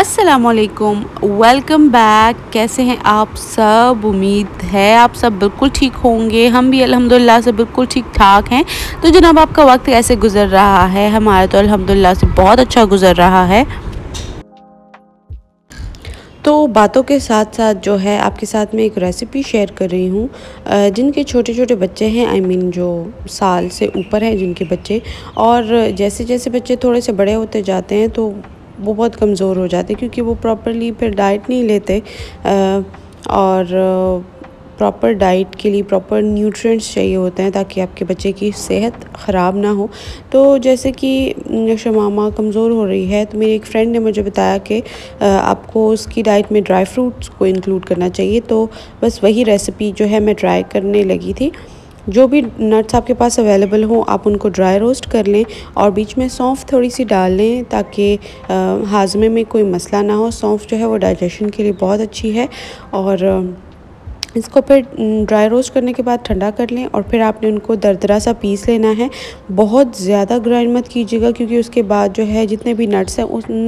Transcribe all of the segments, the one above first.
अस्सलामुअलैकुम, welcome back. कैसे हैं आप सब? उम्मीद है आप सब बिल्कुल ठीक होंगे। हम भी अल्हम्दुलिल्लाह से बिल्कुल ठीक ठाक हैं। तो जनाब, आपका वक्त कैसे गुज़र रहा है? हमारा तो अल्हम्दुलिल्लाह से बहुत अच्छा गुज़र रहा है। तो बातों के साथ साथ जो है आपके साथ में एक रेसिपी शेयर कर रही हूँ। जिनके छोटे छोटे बच्चे हैं, जो साल से ऊपर हैं जिनके बच्चे, और जैसे जैसे बच्चे थोड़े से बड़े होते जाते हैं तो वो बहुत कमज़ोर हो जाते हैं, क्योंकि वो प्रॉपरली फिर डाइट नहीं लेते। और प्रॉपर डाइट के लिए प्रॉपर न्यूट्रिएंट्स चाहिए होते हैं ताकि आपके बच्चे की सेहत ख़राब ना हो। तो जैसे कि शमामा कमज़ोर हो रही है, तो मेरी एक फ्रेंड ने मुझे बताया कि आपको उसकी डाइट में ड्राई फ्रूट्स को इंक्लूड करना चाहिए। तो बस वही रेसिपी जो है मैं ट्राई करने लगी थी। जो भी नट्स आपके पास अवेलेबल हों, आप उनको ड्राई रोस्ट कर लें और बीच में सौंफ थोड़ी सी डाल लें ताकि हाजमे में कोई मसला ना हो। सौंफ जो है वो डाइजेशन के लिए बहुत अच्छी है। और इसको फिर ड्राई रोस्ट करने के बाद ठंडा कर लें और फिर आपने उनको दरदरा सा पीस लेना है। बहुत ज़्यादा ग्राइंड मत कीजिएगा, क्योंकि उसके बाद जो है जितने भी नट्स हैं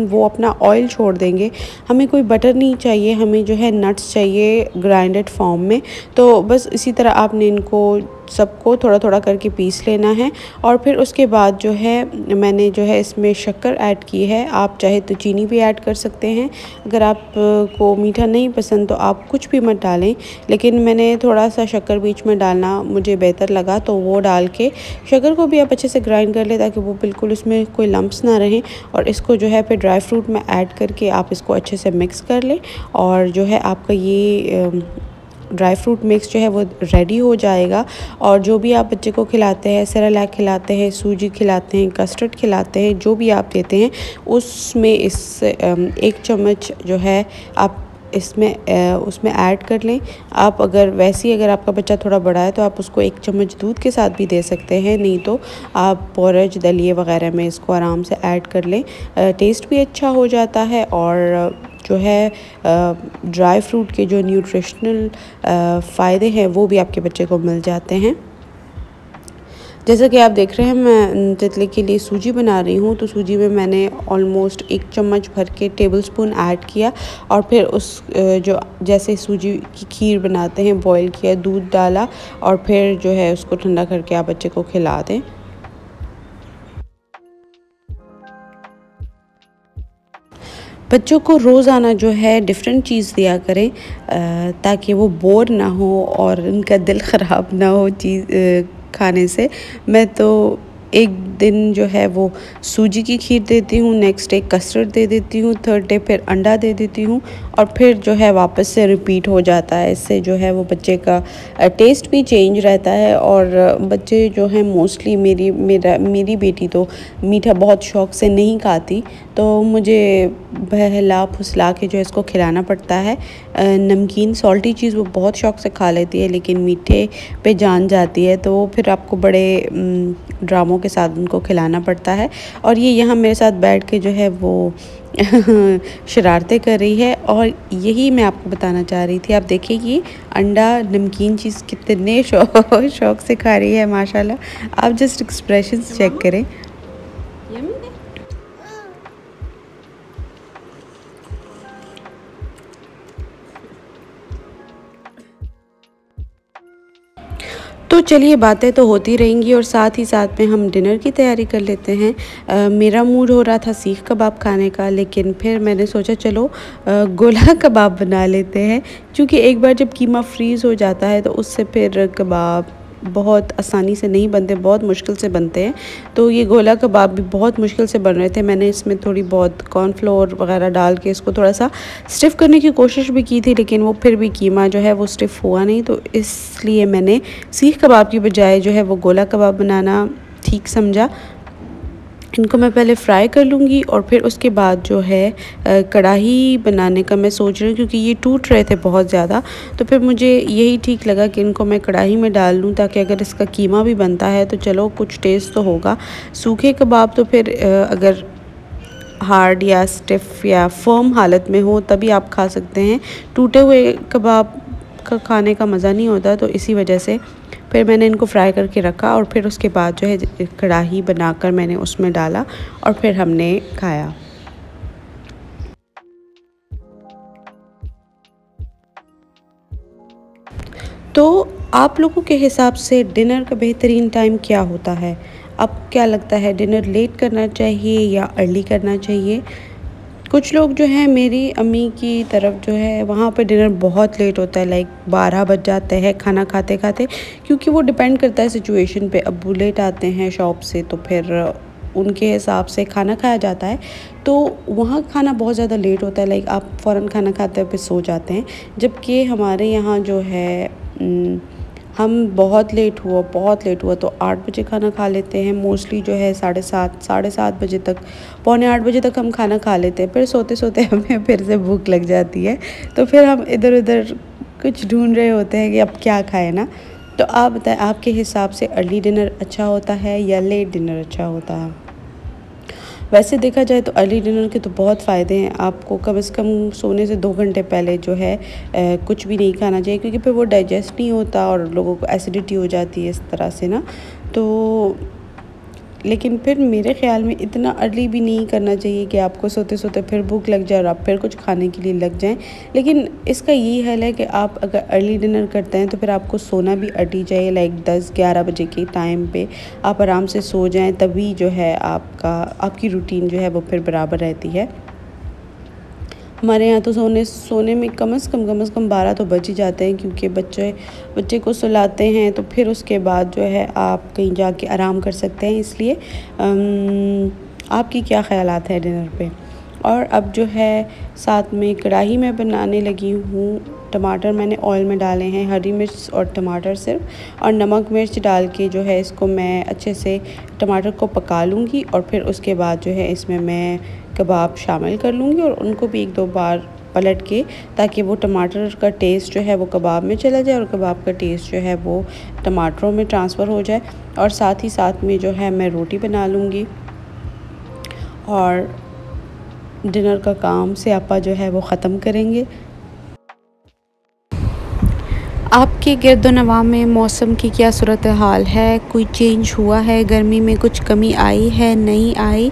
वो अपना ऑयल छोड़ देंगे। हमें कोई बटर नहीं चाहिए, हमें जो है नट्स चाहिए ग्राइंडेड फॉर्म में। तो बस इसी तरह आपने इनको सबको थोड़ा थोड़ा करके पीस लेना है। और फिर उसके बाद जो है मैंने जो है इसमें शक्कर ऐड की है। आप चाहे तो चीनी भी ऐड कर सकते हैं। अगर आप को मीठा नहीं पसंद तो आप कुछ भी मत डालें, लेकिन मैंने थोड़ा सा शक्कर बीच में डालना मुझे बेहतर लगा, तो वो डाल के शक्कर को भी आप अच्छे से ग्राइंड कर लें ताकि वो बिल्कुल उसमें कोई लम्प्स ना रहें। और इसको जो है फिर ड्राई फ्रूट में ऐड करके आप इसको अच्छे से मिक्स कर लें। और जो है आपका ये ड्राई फ्रूट मिक्स जो है वो रेडी हो जाएगा। और जो भी आप बच्चे को खिलाते हैं, सेरेलैक खिलाते हैं, सूजी खिलाते हैं, कस्टर्ड खिलाते हैं, जो भी आप देते हैं उसमें इस 1 चम्मच जो है आप उसमें ऐड कर लें। आप अगर आपका बच्चा थोड़ा बड़ा है तो आप उसको 1 चम्मच दूध के साथ भी दे सकते हैं, नहीं तो आप पोरज दलिए वगैरह में इसको आराम से ऐड कर लें। टेस्ट भी अच्छा हो जाता है और जो है ड्राई फ्रूट के जो न्यूट्रिशनल फ़ायदे हैं वो भी आपके बच्चे को मिल जाते हैं। जैसा कि आप देख रहे हैं, मैं तितली के लिए सूजी बना रही हूँ। तो सूजी में मैंने ऑलमोस्ट 1 चम्मच भर के टेबलस्पून ऐड किया और फिर जो जैसे सूजी की खीर बनाते हैं, बॉईल किया, दूध डाला और फिर जो है उसको ठंडा करके आप बच्चे को खिला दें। बच्चों को रोज़ाना जो है डिफरेंट चीज़ दिया करें ताकि वो बोर ना हो और उनका दिल ख़राब ना हो चीज़ खाने से। मैं तो एक दिन जो है वो सूजी की खीर देती हूँ, नेक्स्ट डे कस्टर्ड दे देती हूँ, थर्ड डे फिर अंडा दे देती हूँ और फिर जो है वापस से रिपीट हो जाता है। इससे जो है वो बच्चे का टेस्ट भी चेंज रहता है। और बच्चे जो हैं मोस्टली मेरी बेटी तो मीठा बहुत शौक़ से नहीं खाती, तो मुझे बहला फुसला के जो है इसको खिलाना पड़ता है। नमकीन सॉल्टी चीज़ वो बहुत शौक़ से खा लेती है, लेकिन मीठे पे जान जाती है, तो फिर आपको बड़े ड्रामों के साथ उनको खिलाना पड़ता है। और ये यहाँ मेरे साथ बैठ के जो है वो शरारतें कर रही है और यही मैं आपको बताना चाह रही थी। आप देखिए ये अंडा नमकीन चीज़ कितने शौक़ से खा रही है माशाल्लाह। आप जस्ट एक्सप्रेशंस चेक करें। तो चलिए, बातें तो होती रहेंगी और साथ ही साथ में हम डिनर की तैयारी कर लेते हैं। मेरा मूड हो रहा था सीख कबाब खाने का, लेकिन फिर मैंने सोचा चलो गोला कबाब बना लेते हैं, क्योंकि एक बार जब कीमा फ्रीज़ हो जाता है तो उससे फिर कबाब बहुत आसानी से नहीं बनते, बहुत मुश्किल से बनते हैं। तो ये गोला कबाब भी बहुत मुश्किल से बन रहे थे। मैंने इसमें थोड़ी बहुत कॉर्नफ्लोर वगैरह डाल के इसको थोड़ा सा स्टिफ़ करने की कोशिश भी की थी, लेकिन वो फिर भी कीमा जो है वो स्टिफ़ हुआ नहीं। तो इसलिए मैंने सीख कबाब की बजाय जो है वो गोला कबाब बनाना ठीक समझा। इनको मैं पहले फ्राई कर लूँगी और फिर उसके बाद जो है कढ़ाई बनाने का मैं सोच रही हूँ, क्योंकि ये टूट रहे थे बहुत ज़्यादा। तो फिर मुझे यही ठीक लगा कि इनको मैं कढ़ाई में डाल लूँ, ताकि अगर इसका कीमा भी बनता है तो चलो कुछ टेस्ट तो होगा। सूखे कबाब तो फिर अगर हार्ड या स्टिफ़ या फर्म हालत में हो तभी आप खा सकते हैं। टूटे हुए कबाब का खाने का मज़ा नहीं होता, तो इसी वजह से फिर मैंने इनको फ्राई करके रखा और फिर उसके बाद जो है कढ़ाई बनाकर मैंने उसमें डाला और फिर हमने खाया। तो आप लोगों के हिसाब से डिनर का बेहतरीन टाइम क्या होता है? आपको क्या लगता है, डिनर लेट करना चाहिए या अर्ली करना चाहिए? कुछ लोग जो हैं, मेरी अम्मी की तरफ जो है वहाँ पे डिनर बहुत लेट होता है, लाइक 12 बज जाते हैं खाना खाते-खाते, क्योंकि वो डिपेंड करता है सिचुएशन पे। अब्बू लेट आते हैं शॉप से तो फिर उनके हिसाब से खाना खाया जाता है, तो वहाँ खाना बहुत ज़्यादा लेट होता है, लाइक आप फ़ौरन खाना खाते हैं फिर सो जाते हैं। जबकि हमारे यहाँ जो है हम बहुत लेट हुआ तो 8 बजे खाना खा लेते हैं मोस्टली, जो है साढ़े सात बजे तक, पौने 8 बजे तक हम खाना खा लेते हैं। फिर सोते-सोते हमें फिर से भूख लग जाती है, तो फिर हम इधर-उधर कुछ ढूँढ रहे होते हैं कि अब क्या खाएँ ना। तो आप बताएँ, आपके हिसाब से अर्ली डिनर अच्छा होता है या लेट डिनर अच्छा होता है? वैसे देखा जाए तो अर्ली डिनर के तो बहुत फ़ायदे हैं। आपको कम से कम सोने से 2 घंटे पहले जो है कुछ भी नहीं खाना चाहिए, क्योंकि फिर वो डाइजेस्ट नहीं होता और लोगों को एसिडिटी हो जाती है इस तरह से ना। तो लेकिन फिर मेरे ख़्याल में इतना अर्ली भी नहीं करना चाहिए कि आपको सोते-सोते फिर भूख लग जाए और आप फिर कुछ खाने के लिए लग जाएँ। लेकिन इसका यही हल है कि आप अगर अर्ली डिनर करते हैं तो फिर आपको सोना भी अर्ली चाहिए, लाइक 10-11 बजे के टाइम पे आप आराम से सो जाएँ, तभी जो है आपकी रूटीन जो है वो फिर बराबर रहती है। हमारे यहाँ तो सोने सोने में कम से कम 12 तो बज ही जाते हैं, क्योंकि बच्चे को सुलाते हैं तो फिर उसके बाद जो है आप कहीं जाके आराम कर सकते हैं। इसलिए आपकी क्या ख़यालात है डिनर पे? और अब जो है साथ में कढ़ाई में बनाने लगी हूँ। टमाटर मैंने ऑयल में डाले हैं, हरी मिर्च और टमाटर सिर्फ, और नमक मिर्च डाल के जो है इसको मैं अच्छे से टमाटर को पका लूँगी, और फिर उसके बाद जो है इसमें मैं कबाब शामिल कर लूँगी और उनको भी 1-2 बार पलट के, ताकि वो टमाटर का टेस्ट जो है वो कबाब में चला जाए और कबाब का टेस्ट जो है वो टमाटरों में ट्रांसफ़र हो जाए। और साथ ही साथ में जो है मैं रोटी बना लूँगी, और डिनर का काम से आपा जो है वो ख़त्म करेंगे। आपके गिरदोनवा में मौसम की क्या सूरत हाल है? कोई चेंज हुआ है? गर्मी में कुछ कमी आई है, नहीं आई?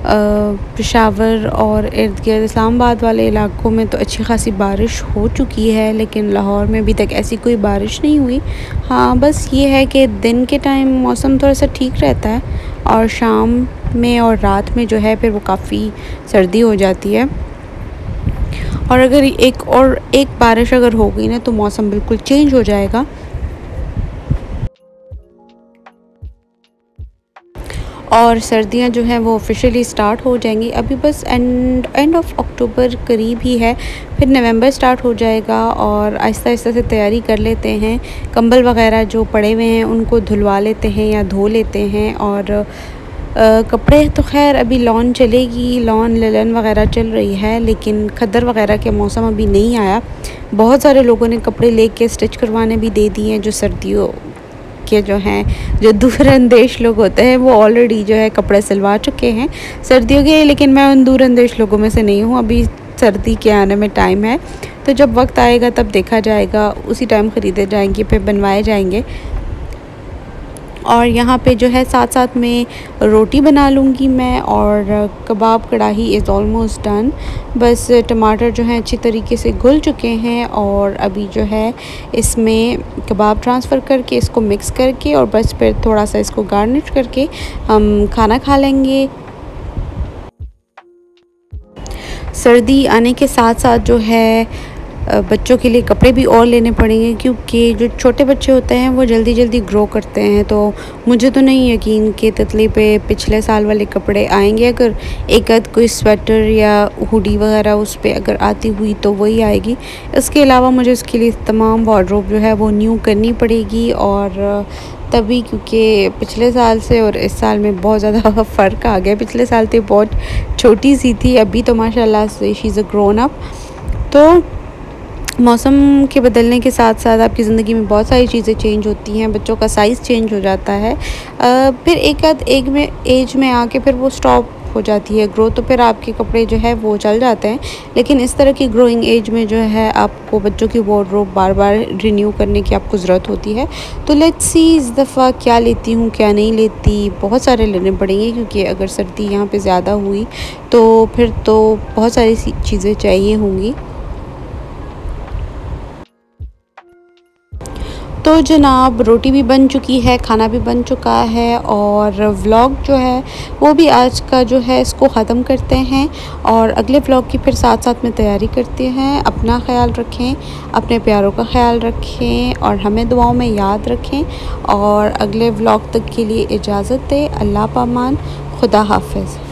पेशावर और इर्द-गिर्द इस्लामाबाद वाले इलाकों में तो अच्छी खासी बारिश हो चुकी है, लेकिन लाहौर में अभी तक ऐसी कोई बारिश नहीं हुई। हाँ, बस ये है कि दिन के टाइम मौसम थोड़ा-सा ठीक रहता है, और शाम में और रात में जो है फिर वो काफ़ी सर्दी हो जाती है। और अगर एक बारिश अगर हो गई ना तो मौसम बिल्कुल चेंज हो जाएगा। और सर्दियां जो हैं वो ऑफिशियली स्टार्ट हो जाएंगी। अभी बस एंड ऑफ अक्टूबर करीब ही है, फिर नवंबर स्टार्ट हो जाएगा, और आहिस्ता आहिस्ता से तैयारी कर लेते हैं। कंबल वगैरह जो पड़े हुए हैं उनको धुलवा लेते हैं या धो लेते हैं। और कपड़े तो खैर अभी लॉन चलेगी, लॉन लिनन वगैरह चल रही है, लेकिन खद्दर वगैरह के मौसम अभी नहीं आया। बहुत सारे लोगों ने कपड़े लेके स्टिच करवाने भी दे दिए हैं, जो सर्दियों के जो हैं, जो दूर अंदेश लोग होते हैं वो ऑलरेडी जो है कपड़े सिलवा चुके हैं सर्दियों के। लेकिन मैं उन दूर अंदेश लोगों में से नहीं हूँ, अभी सर्दी के आने में टाइम है, तो जब वक्त आएगा तब देखा जाएगा, उसी टाइम ख़रीदे जाएंगे, फिर बनवाए जाएंगे। और यहाँ पे जो है साथ साथ में रोटी बना लूँगी मैं, और कबाब कढ़ाई इज़ ऑलमोस्ट डन। बस टमाटर जो हैं अच्छी तरीके से घुल चुके हैं, और अभी जो है इसमें कबाब ट्रांसफ़र करके इसको मिक्स करके और बस फिर थोड़ा सा इसको गार्निश करके हम खाना खा लेंगे। सर्दी आने के साथ साथ जो है बच्चों के लिए कपड़े भी और लेने पड़ेंगे, क्योंकि जो छोटे बच्चे होते हैं वो जल्दी जल्दी ग्रो करते हैं। तो मुझे तो नहीं यकीन कि तितली पे पिछले साल वाले कपड़े आएंगे। अगर एक आध कोई स्वेटर या हुडी वगैरह उस पर अगर आती हुई तो वही आएगी। इसके अलावा मुझे उसके लिए तमाम वार्डरोब जो है वो न्यू करनी पड़ेगी, और तभी, क्योंकि पिछले साल से और इस साल में बहुत ज़्यादा फ़र्क आ गया। पिछले साल तो बहुत छोटी सी थी, अभी तो माशाल्लाह से she is a grown up. तो मौसम के बदलने के साथ साथ आपकी ज़िंदगी में बहुत सारी चीज़ें चेंज होती हैं, बच्चों का साइज़ चेंज हो जाता है, फिर एक आध एज में आके फिर वो स्टॉप हो जाती है ग्रो, तो फिर आपके कपड़े जो है वो चल जाते हैं। लेकिन इस तरह की ग्रोइंग एज में जो है आपको बच्चों की वार्डरोब बार बार रिन्यू करने की आपको ज़रूरत होती है। तो लेट्स सी इस दफ़ा क्या लेती हूँ क्या नहीं लेती। बहुत सारे लेने पड़ेंगे, क्योंकि अगर सर्दी यहाँ पे ज़्यादा हुई तो फिर तो बहुत सारी चीज़ें चाहिए होंगी। तो जनाब रोटी भी बन चुकी है, खाना भी बन चुका है और व्लॉग जो है वो भी आज का जो है इसको ख़त्म करते हैं और अगले व्लॉग की फिर साथ साथ में तैयारी करते हैं। अपना ख्याल रखें, अपने प्यारों का ख्याल रखें और हमें दुआओं में याद रखें और अगले व्लॉग तक के लिए इजाज़त दें। अल्लाह पामान, खुदा हाफिज़।